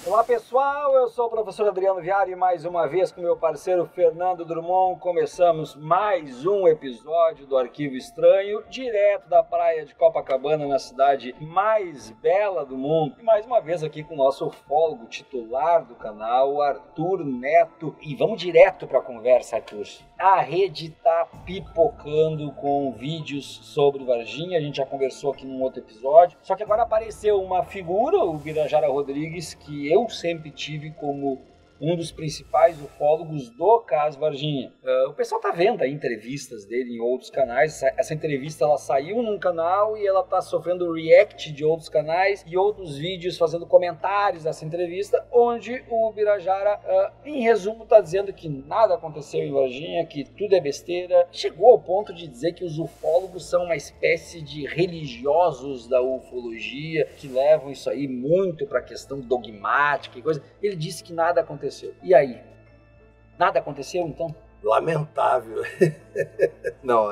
Olá pessoal, eu sou o professor Adriano Viari e mais uma vez com meu parceiro Fernando Drummond começamos mais um episódio do Arquivo Estranho, direto da praia de Copacabana, na cidade mais bela do mundo. E mais uma vez aqui com o nosso ufólogo titular do canal, Arthur Neto. E vamos direto para a conversa, Arthur. A rede tá pipocando com vídeos sobre Varginha, a gente já conversou aqui num outro episódio, só que agora apareceu uma figura, o Birajara Rodrigues, que eu sempre tive como um dos principais ufólogos do caso Varginha. O pessoal tá vendo aí entrevistas dele em outros canais. Essa entrevista ela saiu num canal e ela tá sofrendo react de outros canais e outros vídeos fazendo comentários dessa entrevista, onde o Birajara, em resumo, tá dizendo que nada aconteceu em Varginha, que tudo é besteira. Chegou ao ponto de dizer que os ufólogos são uma espécie de religiosos da ufologia, que levam isso aí muito para a questão dogmática e coisa. Ele disse que nada aconteceu. E aí? Nada aconteceu, então? Lamentável. Não,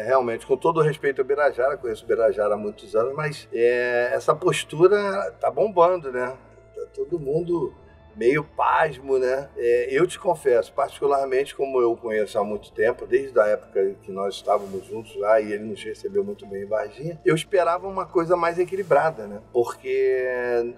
realmente, com todo o respeito ao Birajara, conheço o Birajara há muitos anos, mas essa postura tá bombando, né? Tá todo mundo meio pasmo, né? Eu te confesso, particularmente como eu o conheço há muito tempo, desde a época que nós estávamos juntos lá e ele nos recebeu muito bem em Varginha, eu esperava uma coisa mais equilibrada, né? Porque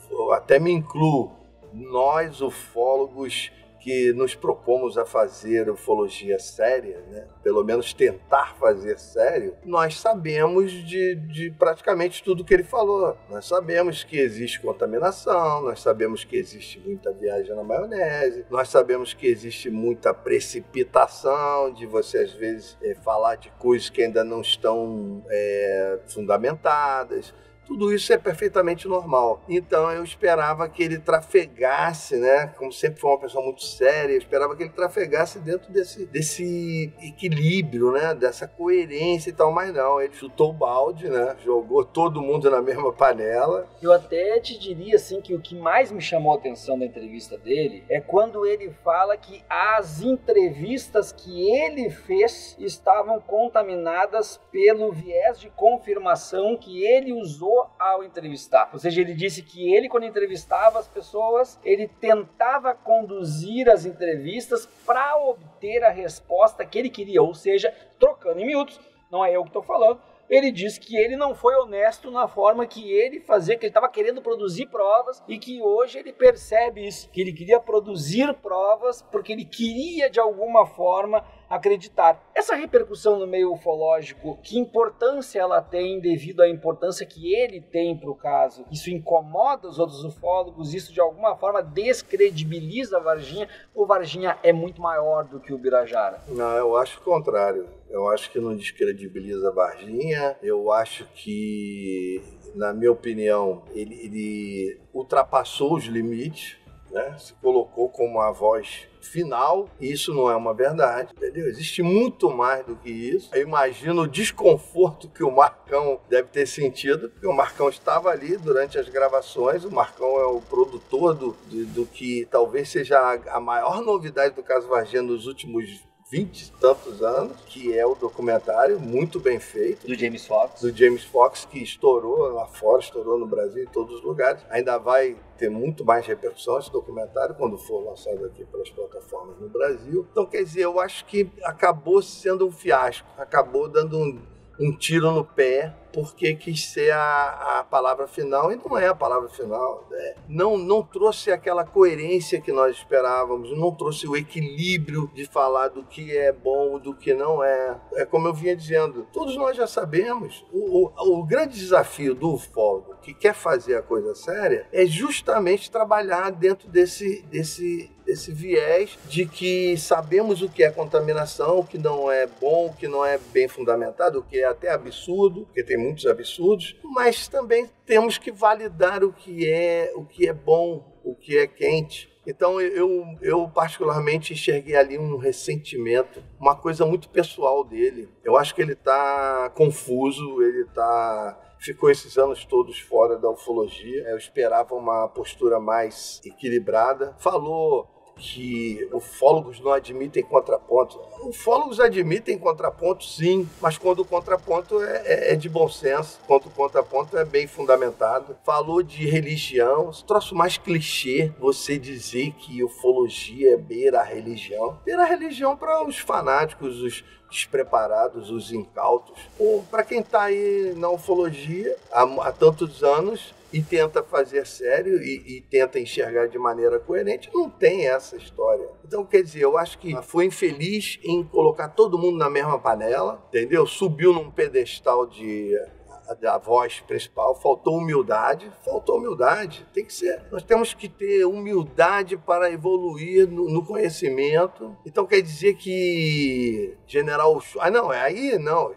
eu até me incluo, nós ufólogos que nos propomos a fazer ufologia séria, né? Pelo menos tentar fazer sério, nós sabemos de praticamente tudo que ele falou. Nós sabemos que existe contaminação, nós sabemos que existe muita viagem na maionese, nós sabemos que existe muita precipitação de você às vezes falar de coisas que ainda não estão fundamentadas. Tudo isso é perfeitamente normal. Então eu esperava que ele trafegasse, né? Como sempre foi uma pessoa muito séria, eu esperava que ele trafegasse dentro desse equilíbrio, né? Dessa coerência e tal, mas não. Ele chutou o balde, né? Jogou todo mundo na mesma panela. Eu até te diria assim que o que mais me chamou a atenção da entrevista dele é quando ele fala que as entrevistas que ele fez estavam contaminadas pelo viés de confirmação que ele usou ao entrevistar. Ou seja, ele disse que ele, quando entrevistava as pessoas, ele tentava conduzir as entrevistas para obter a resposta que ele queria, ou seja, trocando em miúdos, não é eu que estou falando, ele disse que ele não foi honesto na forma que ele fazia, que ele estava querendo produzir provas e que hoje ele percebe isso, que ele queria produzir provas porque ele queria de alguma forma acreditar. Essa repercussão no meio ufológico, que importância ela tem devido à importância que ele tem para o caso? Isso incomoda os outros ufólogos? Isso de alguma forma descredibiliza a Varginha? Ou Varginha é muito maior do que o Birajara? Não, eu acho o contrário. Eu acho que não descredibiliza a Varginha. Eu acho que, na minha opinião, ele ultrapassou os limites, né? Se colocou como a voz final, e isso não é uma verdade, entendeu? Existe muito mais do que isso. Eu imagino o desconforto que o Marcão deve ter sentido, porque o Marcão estava ali durante as gravações, o Marcão é o produtor do que talvez seja a maior novidade do caso Varginha nos últimos 20 e tantos anos, que é o documentário muito bem feito. Do James Fox. Do James Fox, que estourou lá fora, estourou no Brasil, em todos os lugares. Ainda vai ter muito mais repercussão esse documentário quando for lançado aqui pelas plataformas no Brasil. Então, quer dizer, eu acho que acabou sendo um fiasco, acabou dando um tiro no pé, porque quis ser a palavra final, e não é a palavra final, né? Não trouxe aquela coerência que nós esperávamos, não trouxe o equilíbrio de falar do que é bom, do que não é. É como eu vinha dizendo, todos nós já sabemos, o grande desafio do ufólogo que quer fazer a coisa séria é justamente trabalhar dentro desse viés de que sabemos o que é contaminação, o que não é bom, o que não é bem fundamentado, o que é até absurdo, porque tem muitos absurdos, mas também temos que validar o que é bom, o que é quente. Então eu particularmente enxerguei ali um ressentimento, uma coisa muito pessoal dele. Eu acho que ele está confuso, ficou esses anos todos fora da ufologia. Eu esperava uma postura mais equilibrada. Falou que ufólogos não admitem contraponto. Ufólogos admitem contraponto, sim, mas quando o contraponto é de bom senso, quando o contraponto é bem fundamentado. Falou de religião, esse troço mais clichê, você dizer que ufologia beira a religião. Beira a religião para os fanáticos, os despreparados, os incautos. Ou para quem está aí na ufologia há tantos anos e tenta fazer sério e tenta enxergar de maneira coerente, não tem essa história. Então, quer dizer, eu acho que foi infeliz em colocar todo mundo na mesma panela, entendeu? Subiu num pedestal da voz principal, faltou humildade, tem que ser. Nós temos que ter humildade para evoluir no conhecimento. Então quer dizer que General...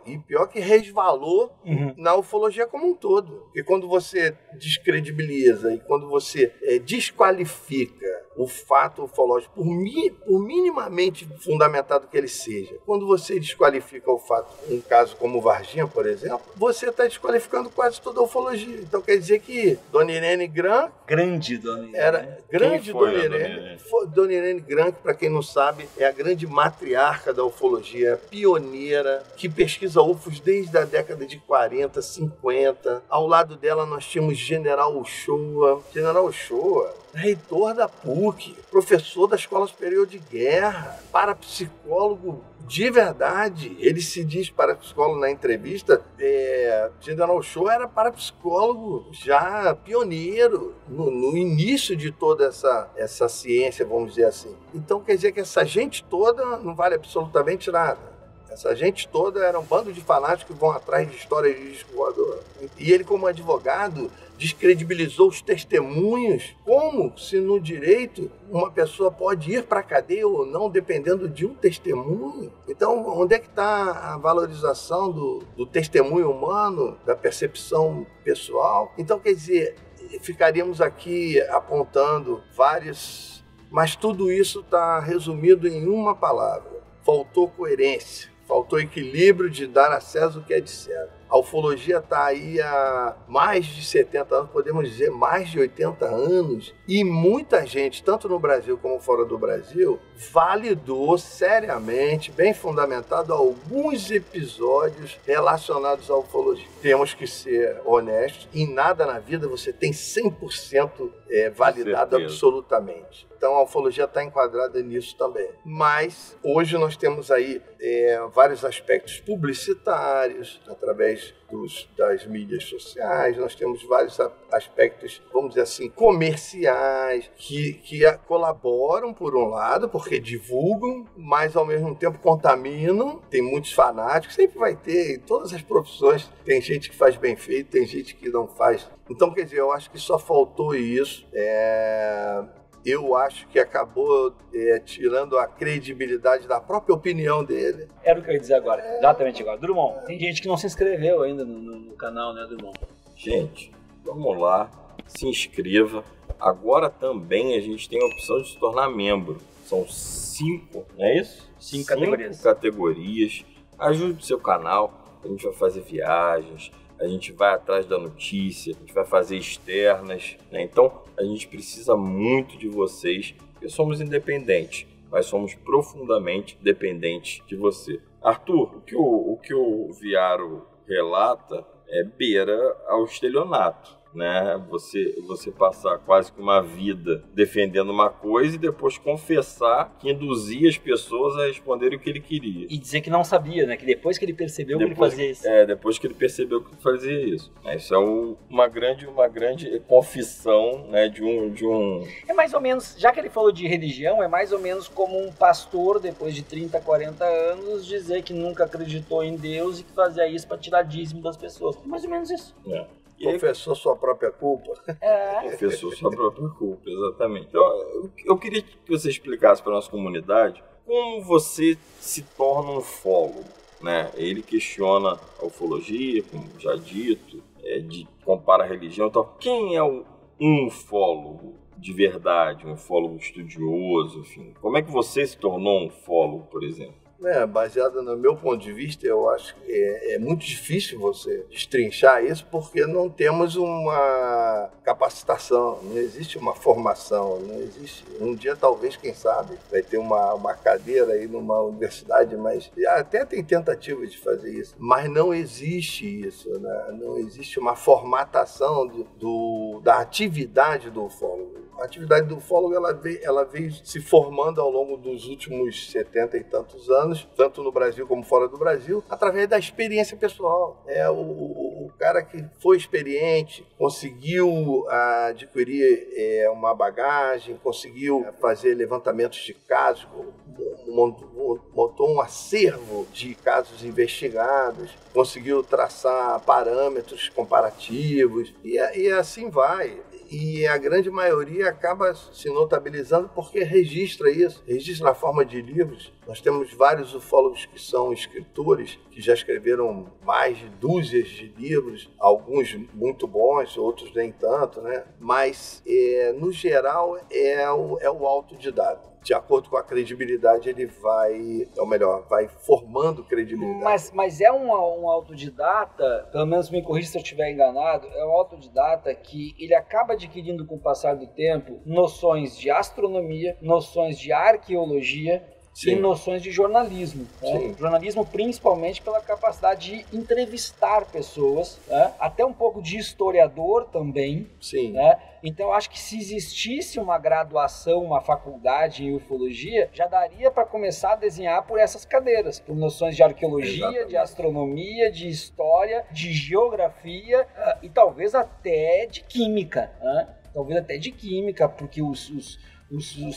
e pior que resvalou na ufologia como um todo. Porque quando você descredibiliza e quando você desqualifica o fato ufológico, por minimamente fundamentado que ele seja, quando você desqualifica o fato, um caso como o Varginha, por exemplo, você está desqualificando quase toda a ufologia. Então quer dizer que Dona Irene Gran... Grande Dona Irene. Era grande Dona Irene. Dona Irene Gran, que para quem não sabe, é a grande matriarca da ufologia, pioneira, que pesquisa UFOs desde a década de 40, 50. Ao lado dela nós tínhamos General Uchoa. General Uchoa, reitor da PUC, professor da Escola Superior de Guerra, parapsicólogo de verdade. Ele se diz parapsicólogo na entrevista. General Uchoa era parapsicólogo já pioneiro no início de toda essa ciência, vamos dizer assim. Então quer dizer que essa gente toda não vale absolutamente nada. Essa gente toda era um bando de fanáticos que vão atrás de histórias de disco voador. E ele, como advogado, descredibilizou os testemunhos. Como se no direito uma pessoa pode ir para a cadeia ou não, dependendo de um testemunho? Então, onde é que está a valorização do testemunho humano, da percepção pessoal? Então, quer dizer, ficaríamos aqui apontando vários... Mas tudo isso está resumido em uma palavra. Faltou coerência. Faltou equilíbrio de dar a César o que é de César. A ufologia está aí há mais de 70 anos, podemos dizer mais de 80 anos, e muita gente, tanto no Brasil como fora do Brasil, validou seriamente, bem fundamentado, alguns episódios relacionados à ufologia. Temos que ser honestos, em nada na vida você tem 100% validado absolutamente. Então a ufologia está enquadrada nisso também. Mas hoje nós temos aí vários aspectos publicitários, através das mídias sociais, nós temos vários aspectos, vamos dizer assim, comerciais, que colaboram por um lado, porque divulgam, mas ao mesmo tempo contaminam. Tem muitos fanáticos, sempre vai ter, em todas as profissões, tem gente que faz bem feito, tem gente que não faz. Então, quer dizer, eu acho que só faltou isso. Eu acho que acabou tirando a credibilidade da própria opinião dele. Era o que eu ia dizer agora, exatamente agora. Drummond, tem gente que não se inscreveu ainda no canal, né, Drummond? Gente, vamos lá, se inscreva. Agora também a gente tem a opção de se tornar membro. São 5, não é isso? 5 categorias. 5 categorias. Ajude o seu canal, a gente vai fazer viagens, a gente vai atrás da notícia, a gente vai fazer externas, né? Então, a gente precisa muito de vocês, porque somos independentes, mas somos profundamente dependentes de você. Arthur, o que o Viaro relata beira ao estelionato, né? Você passar quase que uma vida defendendo uma coisa e depois confessar que induzia as pessoas a responderem o que ele queria. E dizer que não sabia, né? Que depois que ele percebeu que ele fazia isso. Depois que ele percebeu que ele fazia isso. Isso é uma grande confissão, né, de um... É mais ou menos, já que ele falou de religião, é mais ou menos como um pastor, depois de 30, 40 anos, dizer que nunca acreditou em Deus e que fazia isso para tirar dízimo das pessoas. É mais ou menos isso. Confessou sua própria culpa. Confessou sua própria culpa, exatamente. Então, eu queria que você explicasse para a nossa comunidade como você se torna um ufólogo, né? Ele questiona a ufologia, como já dito, compara a religião. Então, quem é um ufólogo de verdade, um ufólogo estudioso, enfim? Como é que você se tornou um ufólogo, por exemplo? né, baseada no meu ponto de vista, eu acho que é muito difícil você destrinchar isso porque não temos uma capacitação, não existe uma formação, não existe. Um dia, talvez, quem sabe, vai ter uma cadeira aí numa universidade, mas até tem tentativa de fazer isso, mas não existe isso, né? Não existe uma formatação da atividade do ufólogo. A atividade do ufólogo ela veio se formando ao longo dos últimos 70 e tantos anos, tanto no Brasil como fora do Brasil, através da experiência pessoal. O cara que foi experiente, conseguiu adquirir uma bagagem, conseguiu fazer levantamentos de casos, montou um acervo de casos investigados, conseguiu traçar parâmetros comparativos e assim vai. E a grande maioria acaba se notabilizando porque registra isso, registra na forma de livros. Nós temos vários ufólogos que são escritores, que já escreveram mais de dúzias de livros, alguns muito bons, outros nem tanto, né? Mas, no geral, é o autodidata. De acordo com a credibilidade, ele vai formando credibilidade. Mas é um autodidata, pelo menos me corrija se eu estiver enganado, é um autodidata que ele acaba adquirindo com o passar do tempo noções de astronomia, noções de arqueologia, sim, e noções de jornalismo. Né? Jornalismo principalmente pela capacidade de entrevistar pessoas, né? Até um pouco de historiador também. Sim. Né? Então eu acho que se existisse uma graduação, uma faculdade em ufologia, já daria para começar a desenhar por essas cadeiras, por noções de arqueologia, exatamente, de astronomia, de história, de geografia e talvez até de química. Né? Talvez até de química, porque os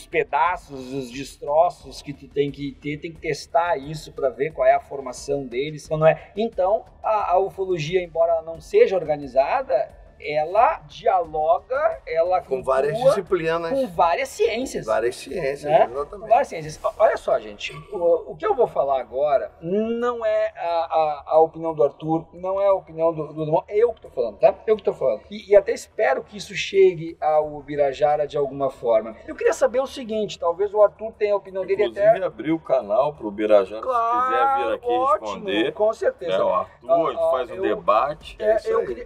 pedaços, os destroços que tu tem que testar isso para ver qual é a formação deles, não é? Então, a ufologia, embora ela não seja organizada, ela dialoga, ela com várias disciplinas, com várias ciências. Várias ciências, né? Exatamente. Com várias ciências. Olha só, gente, o que eu vou falar agora não é a opinião do Arthur, não é a opinião do Drummond, é eu que tô falando, tá? Eu que tô falando. E até espero que isso chegue ao Birajara de alguma forma. Eu queria saber o seguinte, talvez o Arthur tenha a opinião dele até... Inclusive, abrir o canal pro Birajara, claro, se quiser vir aqui ótimo, responder. Com certeza. O Arthur, a gente faz um debate.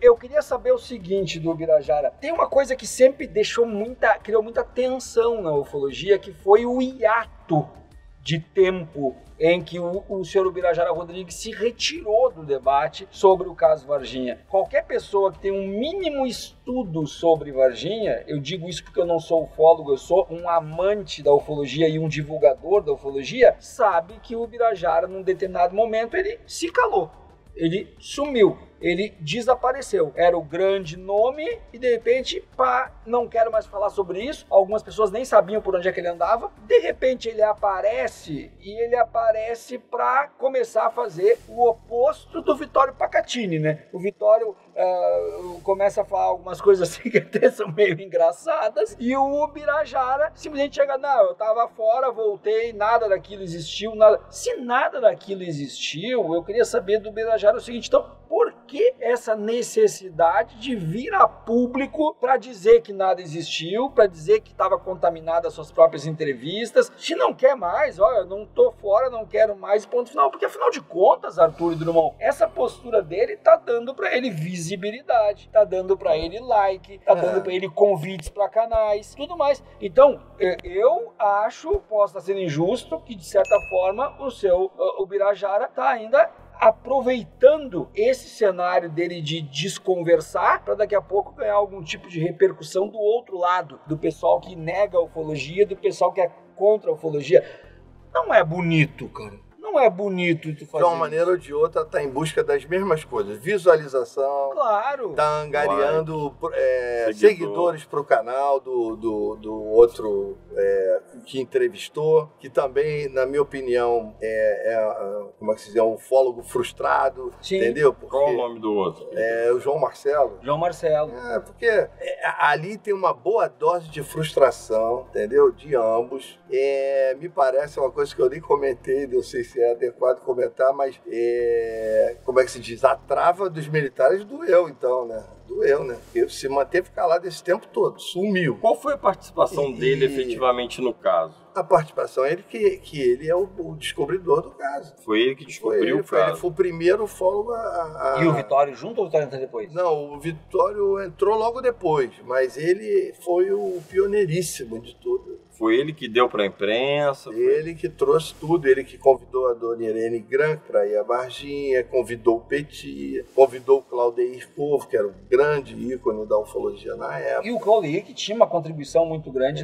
Eu queria saber o seguinte do Birajara. Tem uma coisa que sempre criou muita tensão na ufologia, que foi o hiato de tempo em que o senhor Birajara Rodrigues se retirou do debate sobre o caso Varginha. Qualquer pessoa que tem um mínimo estudo sobre Varginha, eu digo isso porque eu não sou ufólogo, eu sou um amante da ufologia e um divulgador da ufologia, sabe que o Birajara, num determinado momento, ele se calou, ele sumiu. Ele desapareceu. Era o grande nome e, de repente, não quero mais falar sobre isso. Algumas pessoas nem sabiam por onde é que ele andava. De repente, ele aparece para começar a fazer o oposto do Vittorio Pacatini, né? O Vittorio começa a falar algumas coisas assim que até são meio engraçadas e o Birajara simplesmente chega, não, eu tava fora, voltei, nada daquilo existiu, nada. Se nada daquilo existiu, eu queria saber do Birajara o seguinte, então, por que essa necessidade de vir a público para dizer que nada existiu, para dizer que estava contaminado as suas próprias entrevistas? Se não quer mais, olha, eu não tô fora, não quero mais, ponto final. Porque afinal de contas, Arthur e Drummond, essa postura dele tá dando para ele visibilidade, tá dando para ele like, tá dando para ele convites para canais, tudo mais. Então, eu acho, posso estar sendo injusto, que de certa forma o Birajara tá ainda aproveitando esse cenário dele de desconversar para daqui a pouco ganhar algum tipo de repercussão do outro lado, do pessoal que nega a ufologia, do pessoal que é contra a ufologia. Não é bonito, cara. Não é bonito tu fazer de uma maneira ou de outra, tá em busca das mesmas coisas. Visualização. Claro. Tá angariando seguidores pro canal do outro que entrevistou, que também, na minha opinião, como é que se diz, é um ufólogo frustrado. Sim. Entendeu? Porque qual o nome do outro? É o João Marcelo. João Marcelo. Porque ali tem uma boa dose de frustração, entendeu? De ambos. Me parece uma coisa que eu nem comentei, não sei se se é adequado comentar, mas como é que se diz? A trava dos militares doeu, então, né? Doeu, né? Ele se manteve calado esse tempo todo, sumiu. Qual foi a participação dele efetivamente no caso? A participação é ele que ele é o descobridor do caso. Foi ele que descobriu o caso. Ele foi o primeiro ufólogo E o Vitório junto ou o Vitório entrou depois? Não, o Vitório entrou logo depois, mas ele foi o pioneiríssimo de tudo. Foi ele que deu para a imprensa? Ele que trouxe tudo, ele que convidou a dona Irene Gran para ir à Varginha, convidou o Petit, convidou o Claudeir Corvo, que era o grande ícone da ufologia na época. E o Claudeir que tinha uma contribuição muito grande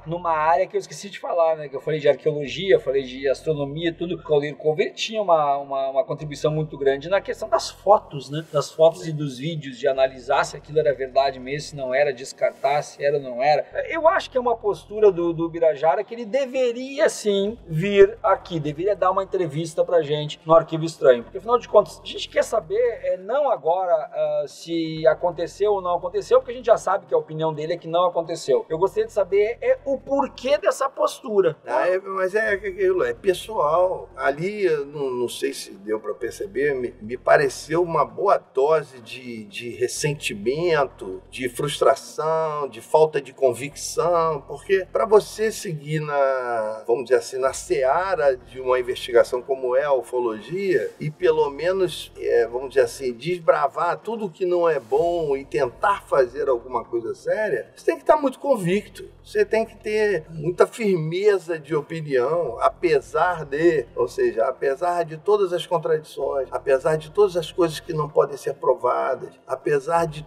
numa área que eu esqueci de falar, né? Que eu falei de arqueologia, falei de astronomia, tudo. O Claudeir Corvo tinha uma contribuição muito grande na questão das fotos, né? Das fotos e dos vídeos, de analisar se aquilo era verdade mesmo, se não era, descartar se era ou não era. Eu acho que é uma postura do Birajara que ele deveria sim vir aqui, deveria dar uma entrevista pra gente no Arquivo Estranho, porque afinal de contas a gente quer saber não agora se aconteceu ou não aconteceu, porque a gente já sabe que a opinião dele é que não aconteceu. Eu gostaria de saber o porquê dessa postura. Mas é pessoal. Ali, não sei se deu para perceber, me pareceu uma boa dose de ressentimento, de frustração, de falta de convicção, porque para você seguir vamos dizer assim, na seara de uma investigação como é a ufologia e pelo menos, vamos dizer assim, desbravar tudo que não é bom e tentar fazer alguma coisa séria, você tem que estar muito convicto. Você tem que ter muita firmeza de opinião, apesar de todas as contradições, apesar de todas as coisas que não podem ser provadas, apesar de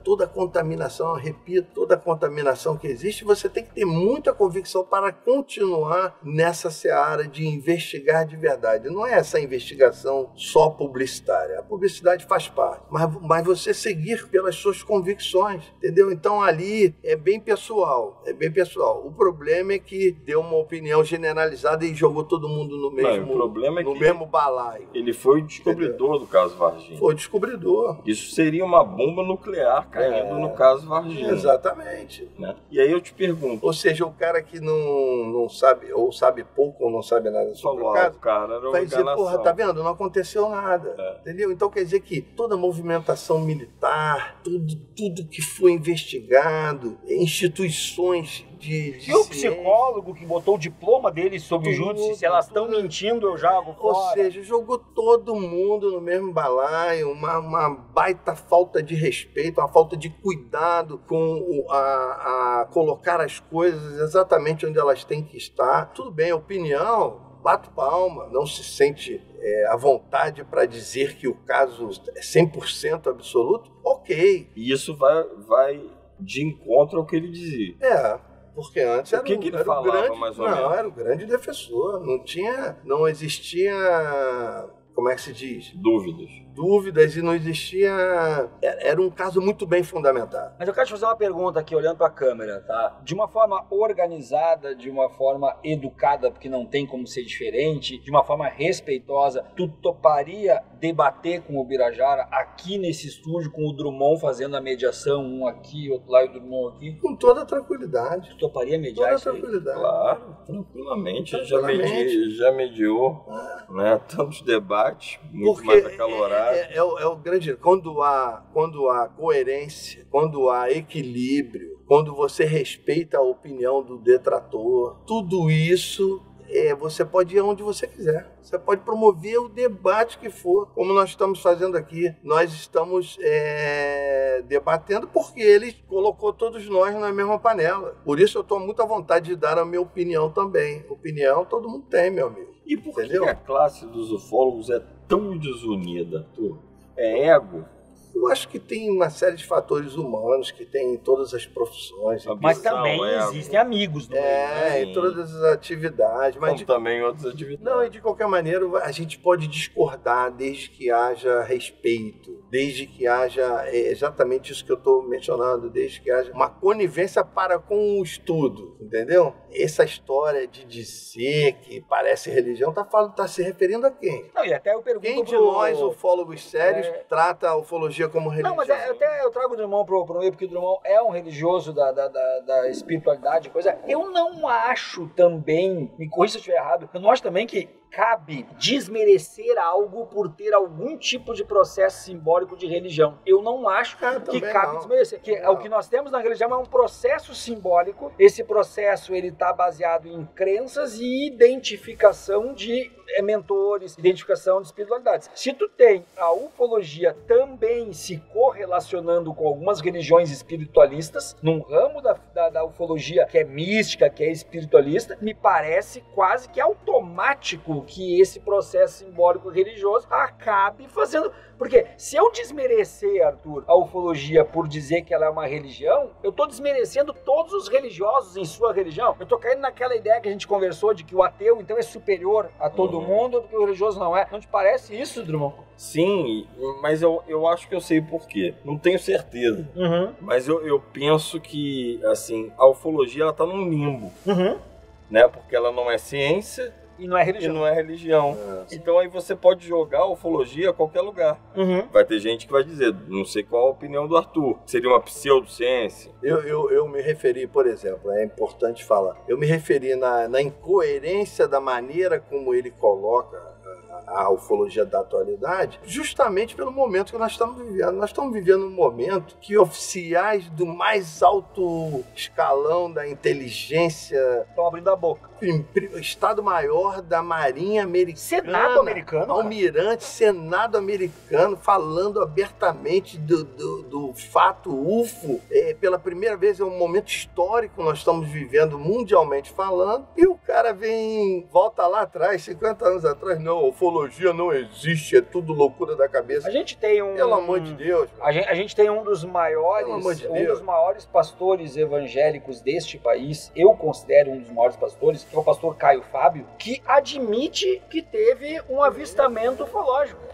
toda a contaminação, repito, toda a contaminação que existe, você tem que ter muita convicção para continuar nessa seara de investigar de verdade. Não é essa investigação só publicitária. A publicidade faz parte, mas você seguir pelas suas convicções, entendeu? Então ali é bem pessoal. O problema é que deu uma opinião generalizada e jogou todo mundo no mesmo balaio. Ele foi o descobridor do caso Varginha. Foi o descobridor. Isso seria uma bomba nuclear caindo no caso Varginha. Exatamente. Né? E aí eu te pergunto... Ou seja, o cara que não sabe, ou sabe pouco, ou não sabe nada sobre o caso, vai dizer, porra, tá vendo? Não aconteceu nada. Entendeu? Então quer dizer que toda a movimentação militar, tudo que foi investigado, instituições e o psicólogo que botou o diploma dele sobre o júdice, se elas estão mentindo, eu jogo fora. Ou seja, jogou todo mundo no mesmo balaio, uma baita falta de respeito, uma falta de cuidado com a colocar as coisas exatamente onde elas têm que estar. Tudo bem, opinião, bato palma, não se sente à vontade para dizer que o caso é 100% absoluto, ok. E isso vai de encontro ao que ele dizia. Porque antes era ele falava, mais ou menos? Não, era o grande defensor. Não existia, como é que se diz? Dúvidas e não existia... Era um caso muito bem fundamentado. Mas eu quero te fazer uma pergunta aqui, olhando para a câmera, tá? De uma forma organizada, de uma forma educada, porque não tem como ser diferente, de uma forma respeitosa, tu toparia debater com o Birajara aqui nesse estúdio, com o Drummond fazendo a mediação, um aqui, outro lá e o Drummond aqui? Com toda tranquilidade. Tu toparia mediar isso aí? Claro, tranquilamente. Já mediou né, tantos debates, muito mais acalorados. É o grande... Quando há coerência, quando há equilíbrio, quando você respeita a opinião do detrator, tudo isso... você pode ir aonde você quiser. Você pode promover o debate que for, como nós estamos fazendo aqui. Nós estamos debatendo porque ele colocou todos nós na mesma panela. Por isso eu estou muito à vontade de dar a minha opinião também. Opinião todo mundo tem, meu amigo. E por que a classe dos ufólogos é tão desunida, Arthur? É ego? Eu acho que tem uma série de fatores humanos que tem em todas as profissões. Mas também existem amigos no meio. Em todas as atividades. Mas também outras atividades. Não, e de qualquer maneira, a gente pode discordar desde que haja respeito, desde que haja exatamente isso que eu estou mencionando, desde que haja uma conivência para com o estudo, entendeu? Essa história de dizer que parece religião, tá se referindo a quem? Não, e até eu pergunto quem de nós, ufólogos sérios, trata a ufologia ufologia como religião. Não, mas até eu trago o Drummond pro meio, porque o Drummond é um religioso da espiritualidade, coisa. Eu não acho também, me corrija se eu estiver errado, eu não acho também que cabe desmerecer algo por ter algum tipo de processo simbólico de religião. Eu não acho que cabe desmerecer. O que nós temos na religião é um processo simbólico. Esse processo ele está baseado em crenças e identificação de mentores, identificação de espiritualidades. Se tu tem a ufologia também se correlacionando com algumas religiões espiritualistas, num ramo da ufologia que é mística, que é espiritualista, me parece quase que automático que esse processo simbólico religioso acabe fazendo... Porque se eu desmerecer, Arthur, a ufologia por dizer que ela é uma religião, eu estou desmerecendo todos os religiosos em sua religião. Eu estou caindo naquela ideia que a gente conversou de que o ateu, então, é superior a todo mundo, porque o religioso não é. Não te parece isso, Drummond? Sim, mas eu acho que eu sei por quê. Não tenho certeza. Mas eu penso que, assim, a ufologia, ela tá num limbo. Né? Porque ela não é ciência... E não é religião. E não é religião. Então aí você pode jogar a ufologia a qualquer lugar. Vai ter gente que vai dizer, não sei qual a opinião do Arthur, seria uma pseudociência. Eu me referi, por exemplo, é importante falar, eu me referi na incoerência da maneira como ele coloca a ufologia da atualidade, justamente pelo momento que nós estamos vivendo. Nós estamos vivendo um momento que oficiais do mais alto escalão da inteligência estão abrindo a boca. Estado-Maior da Marinha Americana, Senado americano, almirante, Senado americano, falando abertamente do fato UFO. Pela primeira vez, é um momento histórico nós estamos vivendo mundialmente falando, e o cara volta lá atrás, 50 anos atrás, não, a ufologia não existe, é tudo loucura da cabeça. A gente tem Pelo amor de Deus. A gente tem um dos maiores, dos maiores pastores evangélicos deste país, eu considero um dos maiores pastores, que é o pastor Caio Fábio, que admite que teve um avistamento ufológico.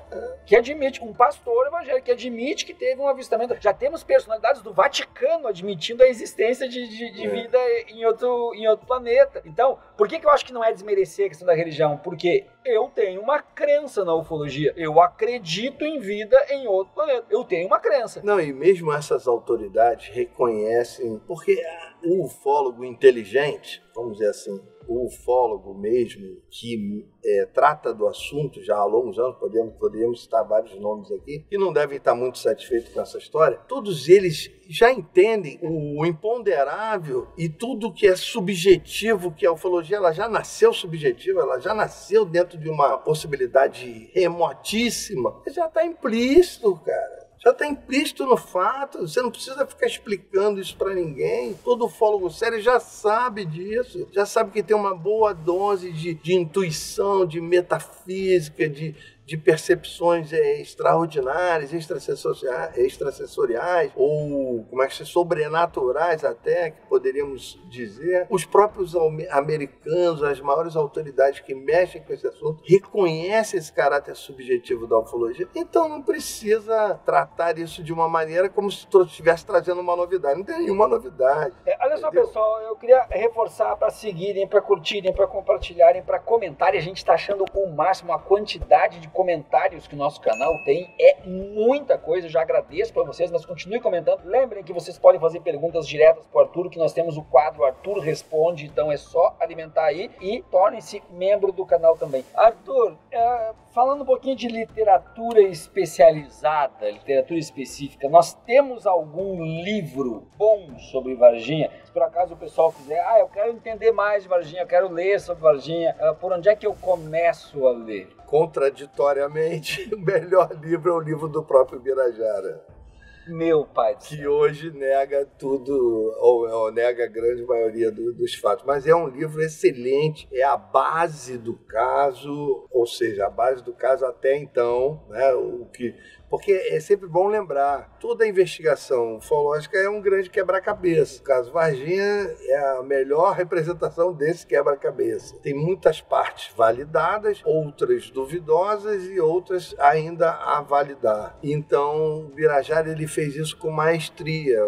Que admite, um pastor evangélico que admite que teve um avistamento. Já temos personalidades do Vaticano admitindo a existência de vida em outro planeta. Então, por que eu acho que não é desmerecer a questão da religião? Porque eu tenho uma crença na ufologia. Eu acredito em vida em outro planeta. Eu tenho uma crença. Não, e mesmo essas autoridades reconhecem, porque o ufólogo inteligente, vamos dizer assim, o ufólogo mesmo, que trata do assunto já há longos anos, poderíamos citar vários nomes aqui, que não devem estar muito satisfeitos com essa história, todos eles já entendem o imponderável e tudo que é subjetivo, que a ufologia ela já nasceu subjetiva, ela já nasceu dentro de uma possibilidade remotíssima, já está implícito, cara. Já está implícito no fato, você não precisa ficar explicando isso para ninguém. Todo ufólogo sério já sabe disso, já sabe que tem uma boa dose de intuição, de metafísica, de percepções extraordinárias, extrasensoriais, ou sobrenaturais até, que poderíamos dizer. Os próprios americanos, as maiores autoridades que mexem com esse assunto, reconhecem esse caráter subjetivo da ufologia. Então não precisa tratar isso de uma maneira como se estivesse trazendo uma novidade. Não tem nenhuma novidade. Olha só, pessoal, eu queria reforçar para seguirem, para curtirem, para compartilharem, para comentarem. A gente está achando o máximo a quantidade de comentários que o nosso canal tem, é muita coisa. Eu já agradeço para vocês, mas continue comentando. Lembrem que vocês podem fazer perguntas diretas para o Arthur, que nós temos o quadro Arthur Responde, então é só alimentar aí e tornem-se membro do canal também. Arthur, falando um pouquinho de literatura especializada, literatura específica, nós temos algum livro bom sobre Varginha? Se por acaso o pessoal quiser, eu quero entender mais de Varginha, eu quero ler sobre Varginha, por onde é que eu começo a ler? Contraditoriamente, o melhor livro é o livro do próprio Birajara. Meu pai do céu. Que hoje nega tudo, ou nega a grande maioria dos fatos. Mas é um livro excelente, é a base do caso, ou seja, a base do caso até então, né, porque é sempre bom lembrar, toda a investigação ufológica é um grande quebra-cabeça. O caso Varginha é a melhor representação desse quebra-cabeça. Tem muitas partes validadas, outras duvidosas e outras ainda a validar. Então, o Birajara ele fez isso com maestria.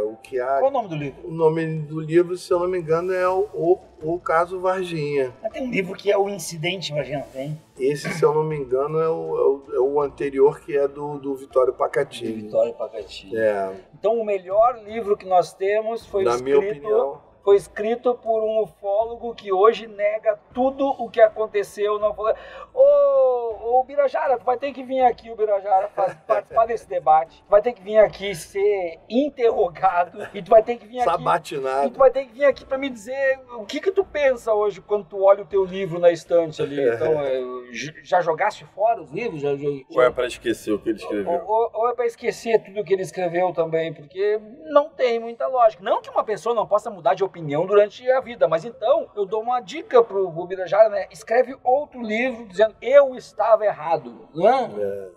Qual o nome do livro? O nome do livro, se eu não me engano, é o o caso Varginha. Mas tem um livro que é o Incidente Varginha, tem? Esse, se eu não me engano, é o anterior, que é do Vittorio Pacatini. Vittorio Pacatini. Então, o melhor livro que nós temos foi na minha opinião, foi escrito por um ufólogo que hoje nega tudo o que aconteceu na ufologia. Ô Birajara, tu vai ter que vir aqui, o Birajara, participar desse debate. Tu vai ter que vir aqui ser interrogado e tu vai ter que vir aqui... Sabatinado. E tu vai ter que vir aqui pra me dizer o que tu pensa hoje quando tu olha o teu livro na estante ali. Então, já jogaste fora os livros? Ou é pra esquecer o que ele escreveu? Ou é pra esquecer tudo o que ele escreveu também, porque não tem muita lógica. Não que uma pessoa não possa mudar de opinião durante a vida, mas então eu dou uma dica pro Birajara, né? Escreve outro livro dizendo eu estava errado, né?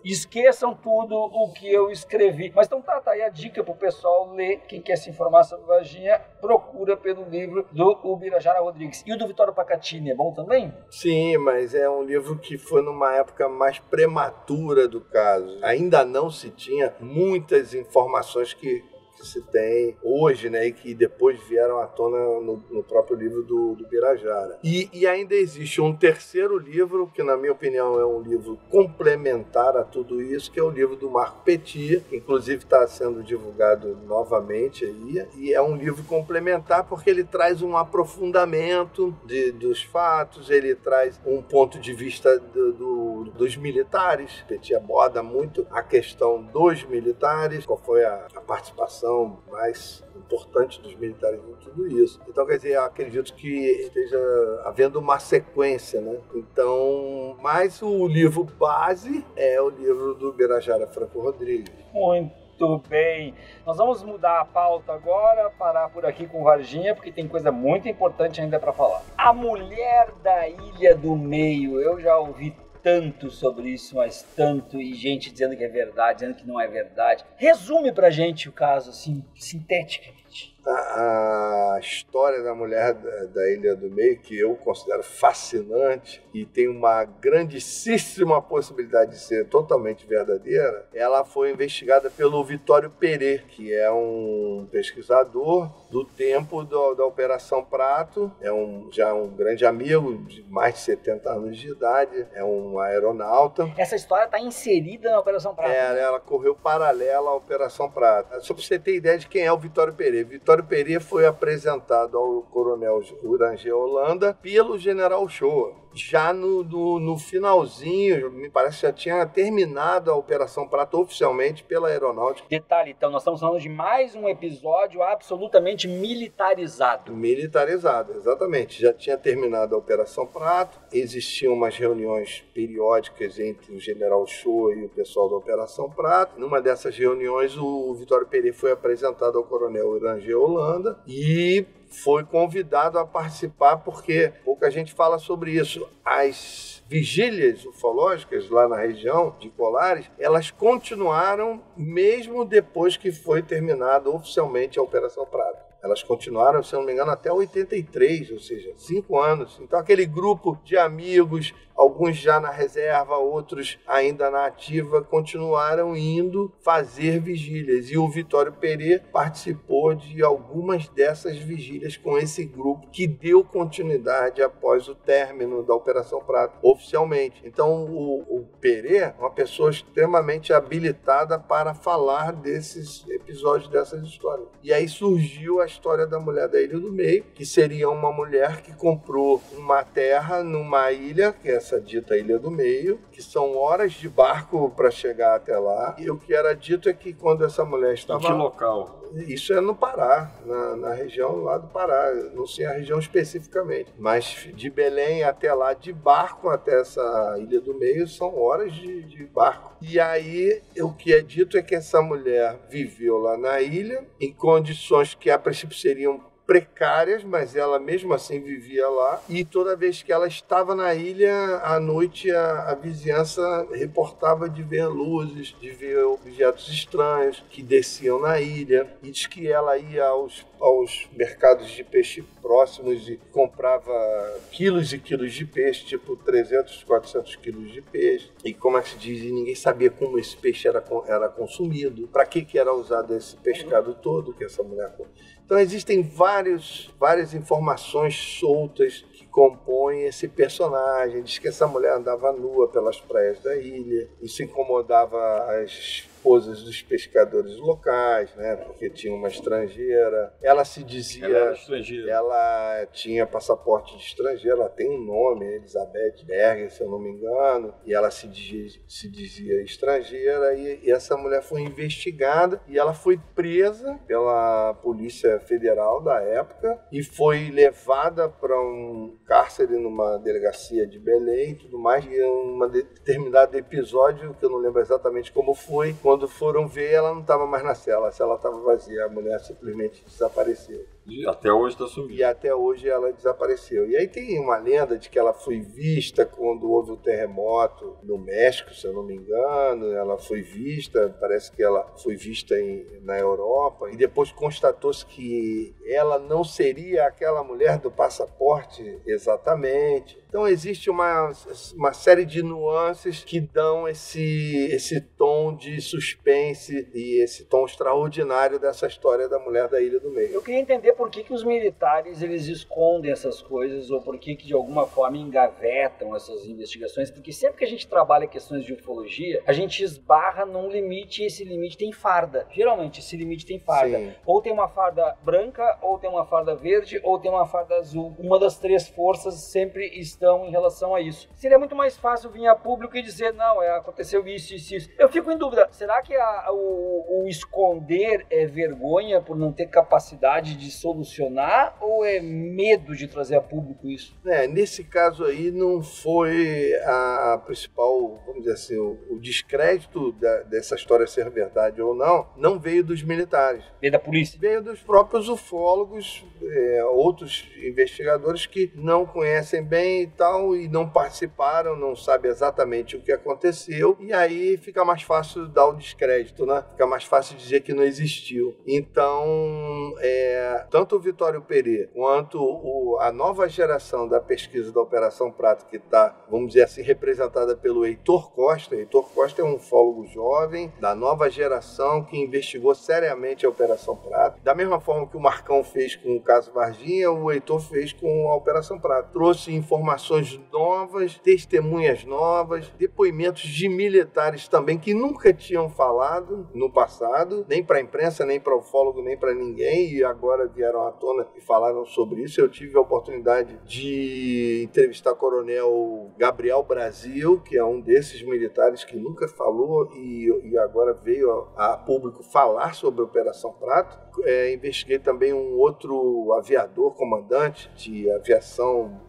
Esqueçam tudo o que eu escrevi. Mas então tá aí a dica pro pessoal ler. Quem quer se informar sobre Varginha, procura pelo livro do Birajara Rodrigues. E o do Vittorio Pacatini é bom também? Sim, mas é um livro que foi numa época mais prematura do caso. Ainda não se tinha muitas informações que se tem hoje, né, e que depois vieram à tona no próprio livro do Birajara. E ainda existe um terceiro livro, que na minha opinião é um livro complementar a tudo isso, que é o livro do Marco Petit, que inclusive está sendo divulgado novamente aí, e é um livro complementar porque ele traz um aprofundamento dos fatos, ele traz um ponto de vista dos militares. Petit aborda muito a questão dos militares, qual foi a participação mais importante dos militares em tudo isso. Então, quer dizer, eu acredito que esteja havendo uma sequência, né? Então, mas o livro base é o livro do Birajara Franco Rodrigues. Muito bem. Nós vamos mudar a pauta agora, parar por aqui com Varginha, porque tem coisa muito importante ainda para falar. A mulher da Ilha do Meio. Eu já ouvi tanto sobre isso, mas tanto, e gente dizendo que é verdade, dizendo que não é verdade. Resume pra gente o caso, assim, sinteticamente. A história da mulher da Ilha do Meio, que eu considero fascinante e tem uma grandíssima possibilidade de ser totalmente verdadeira, ela foi investigada pelo Vittorio Peré, que é um pesquisador do tempo da Operação Prato, já um grande amigo de mais de 70 anos de idade, é um aeronauta. Essa história está inserida na Operação Prato? Ela correu paralela à Operação Prato. Só para você ter ideia de quem é o Vittorio Peré. Vittorio Peré foi apresentado ao coronel Uranger Holanda pelo general Shoa. Já no finalzinho, me parece que já tinha terminado a Operação Prato oficialmente pela Aeronáutica. Detalhe, então, nós estamos falando de mais um episódio absolutamente militarizado. Militarizado, exatamente. Já tinha terminado a Operação Prato, existiam umas reuniões periódicas entre o general Shoa e o pessoal da Operação Prato. Numa dessas reuniões, o Vittorio Peré foi apresentado ao coronel Uranger Holanda e foi convidado a participar, porque pouca gente fala sobre isso. As vigílias ufológicas lá na região de Colares, elas continuaram mesmo depois que foi terminada oficialmente a Operação Prato. Elas continuaram, se não me engano, até 83, ou seja, 5 anos. Então aquele grupo de amigos, alguns já na reserva, outros ainda na ativa, continuaram indo fazer vigílias. E o Vittorio Peré participou de algumas dessas vigílias com esse grupo, que deu continuidade após o término da Operação Prato, oficialmente. Então o Peré é uma pessoa extremamente habilitada para falar desses episódios, dessas histórias. E aí surgiu a história da mulher da Ilha do Meio, que seria uma mulher que comprou uma terra numa ilha, que é essa dita Ilha do Meio, que são horas de barco para chegar até lá. E o que era dito é que quando essa mulher estava... Em que local? Isso é no Pará, na região lá do Pará, não sei a região especificamente, mas de Belém até lá, de barco até essa Ilha do Meio, são horas de barco. E aí, o que é dito é que essa mulher viveu lá na ilha, em condições que a princípio seriam precárias, mas ela mesmo assim vivia lá, e toda vez que ela estava na ilha, à noite a vizinhança reportava de ver luzes, de ver objetos estranhos que desciam na ilha, e diz que ela ia aos mercados de peixe próximos e comprava quilos e quilos de peixe, tipo 300, 400 quilos de peixe, e como é que se diz, e ninguém sabia como esse peixe era consumido, para que era usado esse pescado todo que essa mulher... Então existem várias várias informações soltas que compõem esse personagem. Diz que essa mulher andava nua pelas praias da ilha, isso incomodava as esposas dos pescadores locais, né? Porque tinha uma estrangeira. Ela se dizia... Ela era estrangeira. Ela tinha passaporte de estrangeira, ela tem um nome, Elizabeth Berger, se eu não me engano, e ela se dizia estrangeira, e essa mulher foi investigada, e ela foi presa pela Polícia Federal da época, e foi levada para um cárcere numa delegacia de Belém e tudo mais, e um determinado episódio, que eu não lembro exatamente como foi, quando foram ver, ela não estava mais na cela, a cela estava vazia, a mulher simplesmente desapareceu. E até hoje está sumida. E até hoje ela desapareceu. E aí tem uma lenda de que ela foi vista quando houve o terremoto no México, se eu não me engano. Ela foi vista, parece que ela foi vista na Europa. E depois constatou-se que ela não seria aquela mulher do passaporte exatamente. Então existe uma série de nuances que dão esse tom de suspense e esse tom extraordinário dessa história da mulher da Ilha do Meio. Eu queria entender por que os militares eles escondem essas coisas ou por que de alguma forma engavetam essas investigações, porque sempre que a gente trabalha questões de ufologia, a gente esbarra num limite e esse limite tem farda. Geralmente esse limite tem farda. Sim. Ou tem uma farda branca, ou tem uma farda verde, ou tem uma farda azul. Uma das três forças sempre estão em relação a isso. Seria muito mais fácil vir a público e dizer, não, aconteceu isso, isso, isso. Eu fico em dúvida, será que o esconder é vergonha por não ter capacidade de solucionar ou é medo de trazer a público isso? Nesse caso aí não foi a principal, vamos dizer assim, o descrédito dessa história ser verdade ou não veio dos militares. Veio da polícia? Veio dos próprios ufólogos, outros investigadores que não conhecem bem e tal, e não participaram, não sabem exatamente o que aconteceu, e aí fica mais fácil dar o descrédito, né? Fica mais fácil dizer que não existiu. Então, tanto o Vitório Pereira quanto a nova geração da pesquisa da Operação Prato, que está, vamos dizer assim, representada pelo Heitor Costa. Heitor Costa é um ufólogo jovem da nova geração que investigou seriamente a Operação Prato. Da mesma forma que o Marcão fez com o caso Varginha, o Heitor fez com a Operação Prato. Trouxe informações novas, testemunhas novas, depoimentos de militares também que nunca tinham falado no passado, nem para a imprensa, nem para o ufólogo, nem para ninguém, e agora vieram à tona e falaram sobre isso. Eu tive a oportunidade de entrevistar o coronel Gabriel Brasil, que é um desses militares que nunca falou e agora veio a público falar sobre a Operação Prato. Investiguei também um outro aviador, comandante de aviação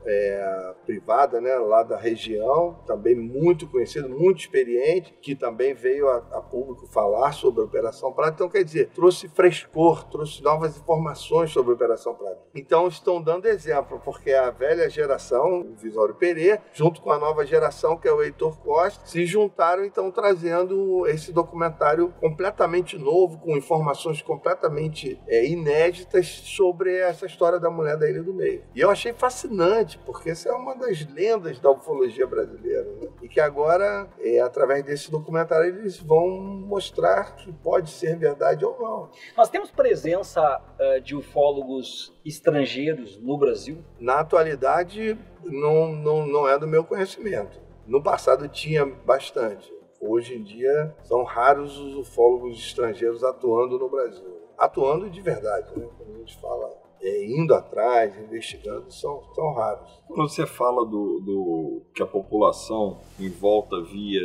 privada, né, lá da região, também muito conhecido, muito experiente, que também veio a público falar sobre a Operação Prato. Então, quer dizer, trouxe frescor, trouxe novas informações sobre a Operação Prato. Então, estão dando exemplo, porque a velha geração, o Vitório Pereira, junto com a nova geração, que é o Heitor Costa, se juntaram e estão trazendo esse documentário completamente novo, com informações completamente inéditas sobre essa história da mulher da Ilha do Meio. E eu achei fascinante, porque essa é uma das lendas da ufologia brasileira, né? E que agora, através desse documentário, eles vão mostrar que pode ser verdade ou não. Nós temos presença de ufólogos estrangeiros no Brasil? Na atualidade, não é do meu conhecimento. No passado tinha bastante. Hoje em dia, são raros os ufólogos estrangeiros atuando no Brasil. Atuando de verdade, né? Quando a gente fala indo atrás, investigando, são raros. Quando você fala do que a população em volta via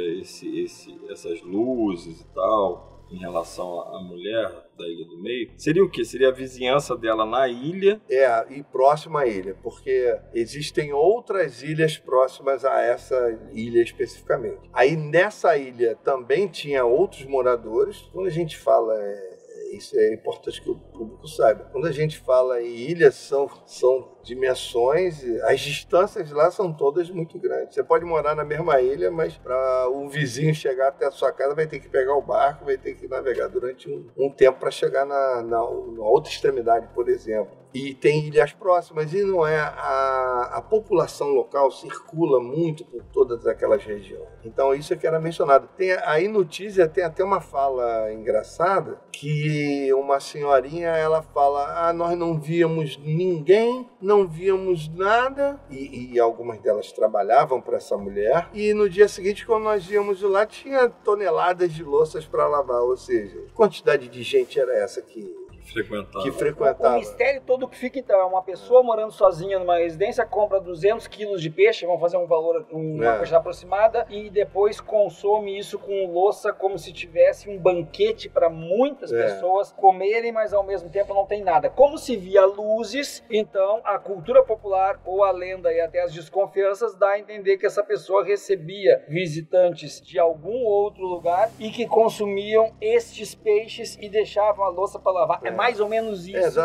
essas luzes e tal, em relação à mulher da Ilha do Meio, seria o quê? Seria a vizinhança dela na ilha? E próxima à ilha, porque existem outras ilhas próximas a essa ilha especificamente. Aí nessa ilha também tinha outros moradores. Quando a gente fala... Isso é importante que o público saiba. Quando a gente fala em ilhas, são dimensões, as distâncias lá são todas muito grandes. Você pode morar na mesma ilha, mas para um vizinho chegar até a sua casa, vai ter que pegar o barco, vai ter que navegar durante um tempo para chegar na outra extremidade, por exemplo. E tem ilhas próximas e não é a população local circula muito por todas aquelas regiões. Então isso é que era mencionado. Aí no teaser tem até uma fala engraçada que uma senhorinha ela fala: nós não víamos ninguém, não víamos nada, e algumas delas trabalhavam para essa mulher, e no dia seguinte quando nós íamos lá tinha toneladas de louças para lavar, ou seja, que quantidade de gente era essa que frequentava. O mistério todo que fica, então, é uma pessoa morando sozinha numa residência, compra 200 quilos de peixe, vamos fazer um valor, uma quantidade aproximada, e depois consome isso com louça como se tivesse um banquete para muitas pessoas comerem, mas ao mesmo tempo não tem nada. Como se via luzes, então a cultura popular ou a lenda e até as desconfianças dá a entender que essa pessoa recebia visitantes de algum outro lugar e que consumiam estes peixes e deixavam a louça para lavar. Mais ou menos isso.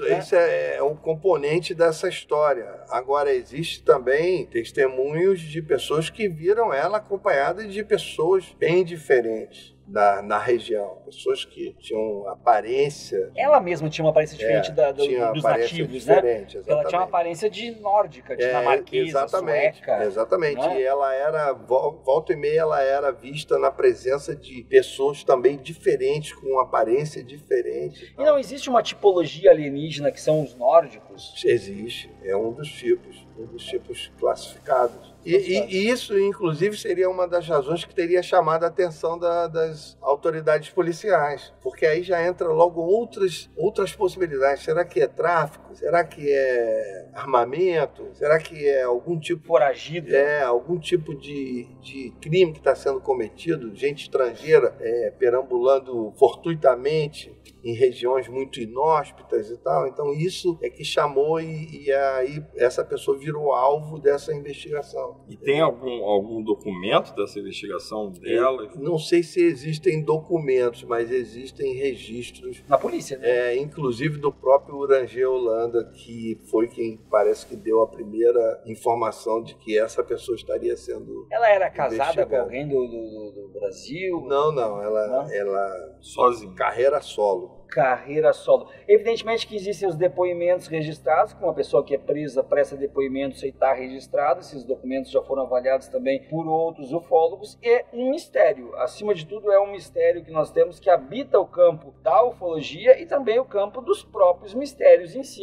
Esse é um componente dessa história. Agora, existe também testemunhos de pessoas que viram ela acompanhada de pessoas bem diferentes na região. Pessoas que tinham aparência... Ela mesma tinha uma aparência diferente dos nativos, né? Exatamente. Ela tinha uma aparência de nórdica, dinamarquesa, sueca. Exatamente. Né? E ela era, volta e meia, ela era vista na presença de pessoas também diferentes, com aparência diferente. E não existe uma tipologia alienígena que são os nórdicos? Existe. É um dos tipos classificados. E isso, inclusive, seria uma das razões que teria chamado a atenção das autoridades policiais. Porque aí já entra logo outras possibilidades. Será que é tráfico? Será que é armamento? Será que é algum tipo... Foragido? Algum tipo de crime que está sendo cometido? Gente estrangeira perambulando fortuitamente em regiões muito inóspitas e tal. Então isso é que chamou e aí essa pessoa virou alvo dessa investigação. E tem algum documento dessa investigação dela? Não sei se existem documentos, mas existem registros. Na polícia, né? Inclusive do próprio Uranger Holanda, que foi quem parece que deu a primeira informação de que essa pessoa estaria sendo... Ela era casada com alguém do Brasil? Não. Ela sozinha. Carreira solo. Evidentemente que existem os depoimentos registrados, que uma pessoa que é presa presta depoimentos e está registrado. Esses documentos já foram avaliados também por outros ufólogos. É um mistério. Acima de tudo, é um mistério que nós temos que habita o campo da ufologia e também o campo dos próprios mistérios em si,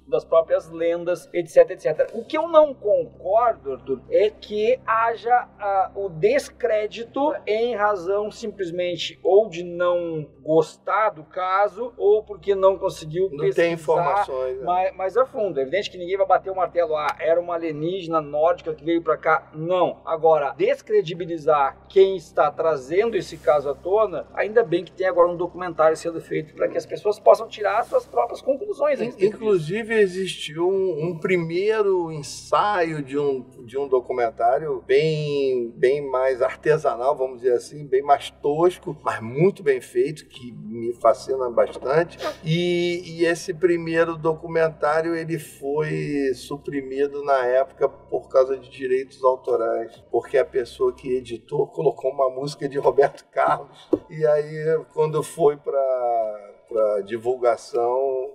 das próprias lendas, etc, etc. O que eu não concordo, Arthur, é que haja o descrédito em razão simplesmente ou de não gostar do caso, ou porque não conseguiu pesquisar. Não tem informações. Mais a fundo. É evidente que ninguém vai bater o martelo. Era uma alienígena nórdica que veio para cá. Não. Agora, descredibilizar quem está trazendo esse caso à tona, ainda bem que tem agora um documentário sendo feito para que as pessoas possam tirar suas próprias conclusões. Inclusive, existiu um primeiro ensaio de um documentário bem mais artesanal, vamos dizer assim, bem mais tosco, mas muito bem feito, que me fascina bastante. E esse primeiro documentário ele foi suprimido na época por causa de direitos autorais, porque a pessoa que editou colocou uma música de Roberto Carlos, e aí quando foi para divulgação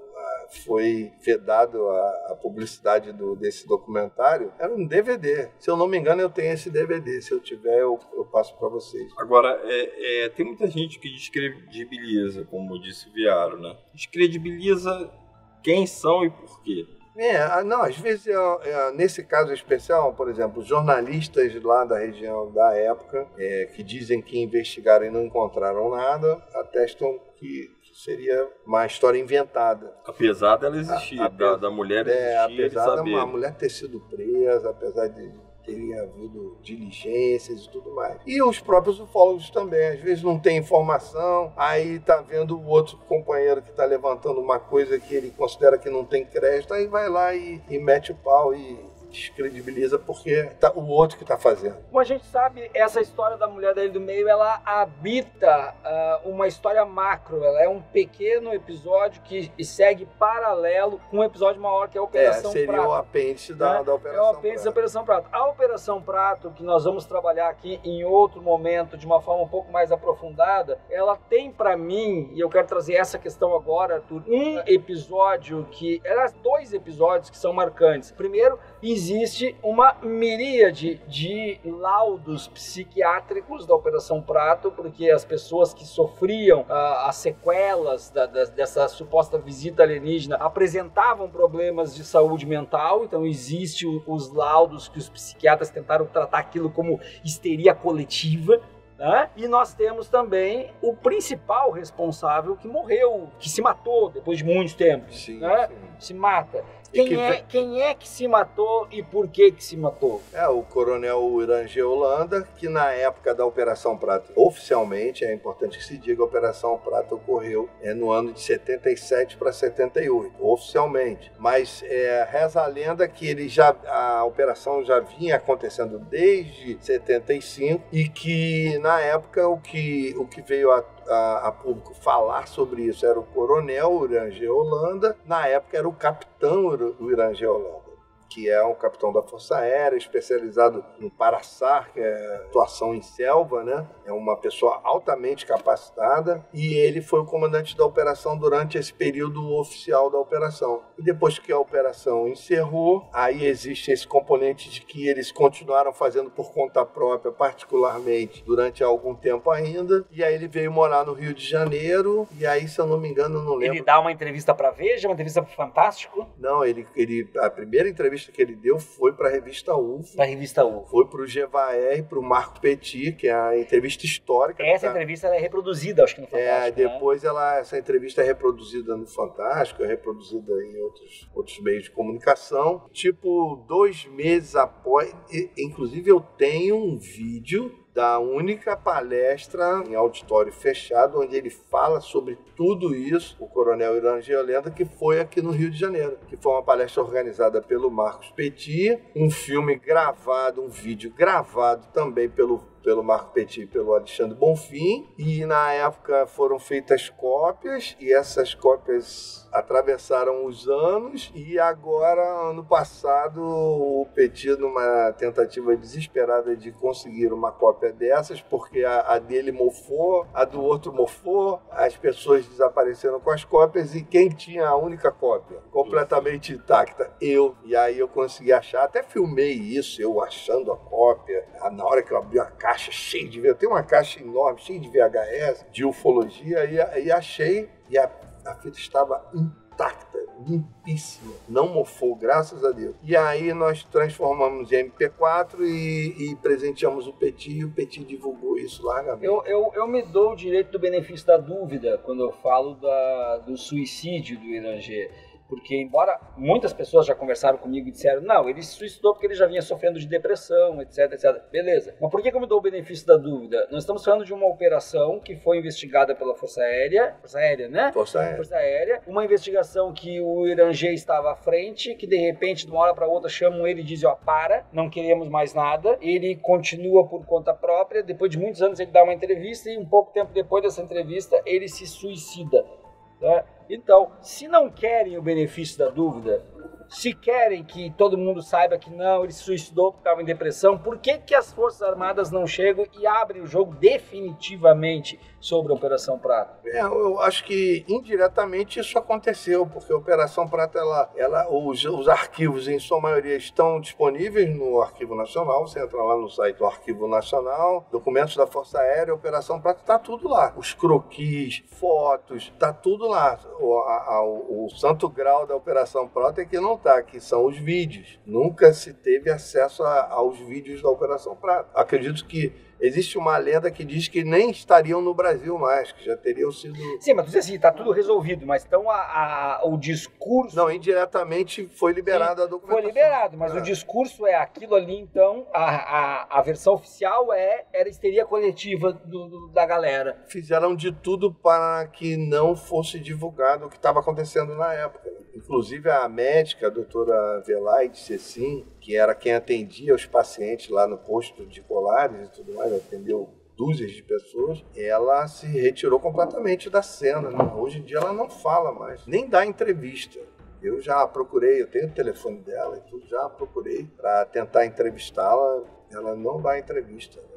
foi vedado a publicidade desse documentário. Era um DVD. Se eu não me engano, eu tenho esse DVD. Se eu tiver, eu passo para vocês. Agora, tem muita gente que descredibiliza, como disse o Viaro, né? Descredibiliza quem são e por quê. Não, às vezes, nesse caso especial, por exemplo, jornalistas lá da região da época, que dizem que investigaram e não encontraram nada, atestam que seria uma história inventada. Apesar dela existir, da mulher existir, apesar da mulher ter sido presa, apesar de terem havido diligências e tudo mais. E os próprios ufólogos também, às vezes não tem informação, aí tá vendo o outro companheiro que tá levantando uma coisa que ele considera que não tem crédito, aí vai lá e mete o pau e descredibiliza porque o outro que está fazendo. Como a gente sabe, essa história da mulher da Ilha do Meio, ela habita uma história macro. Ela é um pequeno episódio que segue paralelo com um episódio maior que é a Operação Prato. Seria o apêndice da Operação É o apêndice da Operação Prato. A Operação Prato, que nós vamos trabalhar aqui em outro momento, de uma forma um pouco mais aprofundada, ela tem para mim, e eu quero trazer essa questão agora, Arthur, um episódio que... Eram 2 episódios que são marcantes. Primeiro, existe uma miríade de laudos psiquiátricos da Operação Prato, porque as pessoas que sofriam as sequelas dessa suposta visita alienígena apresentavam problemas de saúde mental, então existe os laudos que os psiquiatras tentaram tratar aquilo como histeria coletiva. Né? E nós temos também o principal responsável que morreu, que se matou depois de muito tempo. Sim, né? sim. Se mata. Quem é que se matou e por que se matou? O coronel Irangê Holanda, que na época da Operação Prato, oficialmente, é importante que se diga, a Operação Prato ocorreu no ano de 77 para 78, oficialmente. Mas reza a lenda que a operação já vinha acontecendo desde 75 e que na época o que veio a público falar sobre isso era o coronel Irangê Holanda, na época era o capitão Irangê Holanda, que é um capitão da Força Aérea, especializado no paraçar, que é atuação em selva, né? É uma pessoa altamente capacitada, e ele foi o comandante da operação durante esse período oficial da operação. E depois que a operação encerrou, aí existe esse componente de que eles continuaram fazendo por conta própria, particularmente, durante algum tempo ainda, e aí ele veio morar no Rio de Janeiro, e aí, se eu não me engano, não lembro... Ele dá uma entrevista para Veja, uma entrevista pro Fantástico? Não, a primeira entrevista que ele deu foi para a revista UFO. Para a revista UFO. Foi para o GVAR, para o Marco Petit, que é a entrevista histórica. Essa entrevista ela é reproduzida, acho que no Fantástico. Depois essa entrevista é reproduzida no Fantástico, é reproduzida em outros meios de comunicação. 2 meses após, inclusive eu tenho um vídeo da única palestra em auditório fechado, onde ele fala sobre tudo isso, o coronel Irangê Holanda, que foi aqui no Rio de Janeiro, que foi uma palestra organizada pelo Marcos Petit, um filme gravado, um vídeo gravado também pelo Marco Petit e pelo Alexandre Bonfim, e na época foram feitas cópias, e essas cópias atravessaram os anos, e agora, ano passado, o Petit, numa tentativa desesperada de conseguir uma cópia dessas, porque a dele mofou, a do outro mofou, as pessoas desapareceram com as cópias, e quem tinha a única cópia, completamente intacta? Eu. E aí eu consegui achar, até filmei isso, eu achando a cópia, na hora que eu abri a caixa cheia de... Eu tenho uma caixa enorme, cheia de VHS, de ufologia, e achei, e a fita estava intacta, limpíssima, não mofou, graças a Deus. E aí nós transformamos em MP4 e presenteamos o Petit, e o Petit divulgou isso largamente. Eu me dou o direito do benefício da dúvida quando eu falo do suicídio do Irangê. Porque, embora muitas pessoas já conversaram comigo e disseram, não, ele se suicidou porque ele já vinha sofrendo de depressão, etc, etc. Beleza. Mas por que eu me dou o benefício da dúvida? Nós estamos falando de uma operação que foi investigada pela Força Aérea, né? Força Aérea. Uma investigação que o Irangê estava à frente, que de repente, de uma hora para outra, chamam ele e dizem, não queremos mais nada. Ele continua por conta própria, depois de muitos anos ele dá uma entrevista e um pouco tempo depois dessa entrevista ele se suicida. Né? Então, se não querem o benefício da dúvida, se querem que todo mundo saiba que não, ele se suicidou porque estava em depressão, por que as Forças Armadas não chegam e abrem o jogo definitivamente sobre a Operação Prato? Eu acho que indiretamente isso aconteceu, porque a Operação Prato, os arquivos em sua maioria estão disponíveis no Arquivo Nacional. Você entra lá no site do Arquivo Nacional, documentos da Força Aérea, Operação Prato, está tudo lá. Os croquis, fotos, está tudo lá. O santo grau da Operação Prato é que não está, que são os vídeos. Nunca se teve acesso aos vídeos da Operação Prato. Acredito que existe uma lenda que diz que nem estariam no Brasil mais, que já teriam sido... Sim, mas assim, está tudo resolvido, mas então o discurso... Não, indiretamente foi liberada a documentação. Foi liberado, mas o discurso é aquilo ali, então, a versão oficial era histeria coletiva da galera. Fizeram de tudo para que não fosse divulgado o que estava acontecendo na época. Inclusive a médica, a doutora Velaide Cecim, que era quem atendia os pacientes lá no posto de Colares e tudo mais, atendeu dúzias de pessoas, ela se retirou completamente da cena, né? Hoje em dia ela não fala mais, nem dá entrevista. Eu já procurei, eu tenho o telefone dela e tudo, já procurei para tentar entrevistá-la, ela não dá entrevista.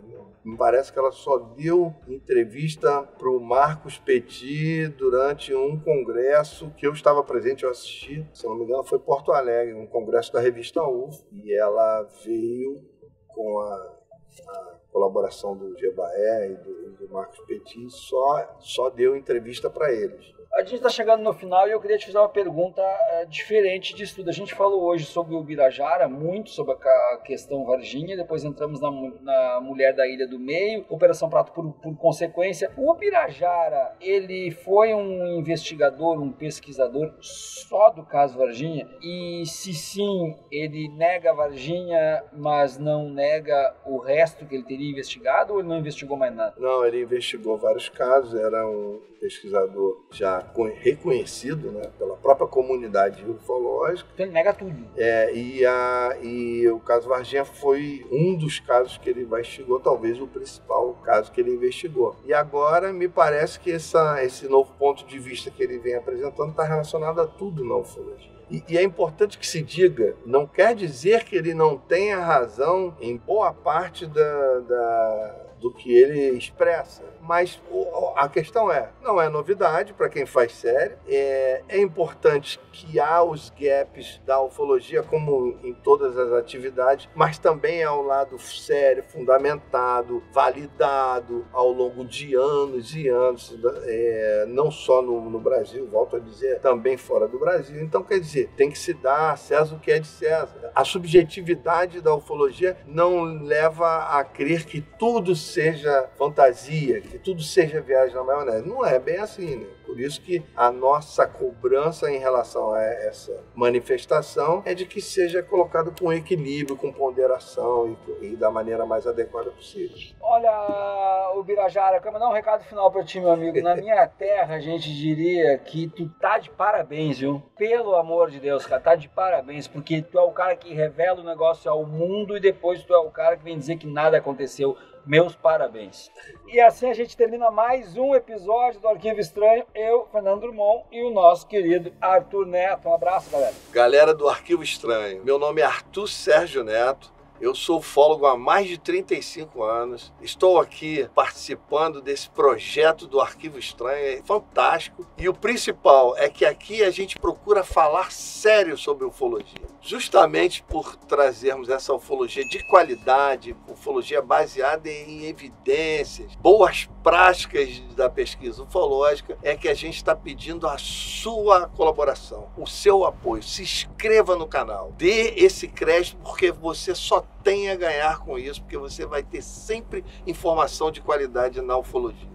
Me parece que ela só deu entrevista para o Marcos Petit durante um congresso que eu estava presente, eu assisti, se não me engano foi Porto Alegre, um congresso da revista UFO, e ela veio com a colaboração do Gebaé e do Marcos Petit, só deu entrevista para eles. A gente está chegando no final e eu queria te fazer uma pergunta diferente disso tudo. A gente falou hoje sobre o Ubirajara, muito sobre a questão Varginha, depois entramos na Mulher da Ilha do Meio, Operação Prato por consequência. O Ubirajara, ele foi um investigador, um pesquisador só do caso Varginha? E se sim, ele nega Varginha, mas não nega o resto que ele teria investigado, ou ele não investigou mais nada? Não, ele investigou vários casos, era um pesquisador já reconhecido, né, pela própria comunidade ufológica. Então ele nega tudo. E o caso Varginha foi um dos casos que ele investigou, talvez o principal caso que ele investigou. E agora me parece que esse novo ponto de vista que ele vem apresentando está relacionado a tudo na ufologia. E é importante que se diga, não quer dizer que ele não tenha razão em boa parte do que ele expressa. Mas a questão não é novidade para quem faz série. É importante que há os gaps da ufologia, como em todas as atividades, mas também há um lado sério, fundamentado, validado ao longo de anos e anos, não só no Brasil, volto a dizer, também fora do Brasil. Então, quer dizer, tem que se dar a César o que é de César. A subjetividade da ufologia não leva a crer que tudo seja fantasia, que tudo seja viagem na maionese. Não é bem assim, né? Por isso que a nossa cobrança em relação a essa manifestação é de que seja colocado com equilíbrio, com ponderação e da maneira mais adequada possível. Olha, Ubirajara, quero mandar um recado final para ti, meu amigo. Na minha terra, a gente diria que tu tá de parabéns, viu? Pelo amor de Deus, cara, tá de parabéns, porque tu é o cara que revela o negócio ao mundo e depois tu é o cara que vem dizer que nada aconteceu. Meus parabéns. E assim a gente termina mais um episódio do Arquivo Estranho. Eu, Fernando Drummond, e o nosso querido Arthur Neto. Um abraço, galera. Galera do Arquivo Estranho, meu nome é Arthur Sérgio Neto. Eu sou ufólogo há mais de 35 anos. Estou aqui participando desse projeto do Arquivo Estranho. É fantástico. E o principal é que aqui a gente procura falar sério sobre ufologia. Justamente por trazermos essa ufologia de qualidade, ufologia baseada em evidências, boas práticas da pesquisa ufológica, é que a gente está pedindo a sua colaboração, o seu apoio. Se inscreva no canal, dê esse crédito, porque você só tem a ganhar com isso, porque você vai ter sempre informação de qualidade na ufologia.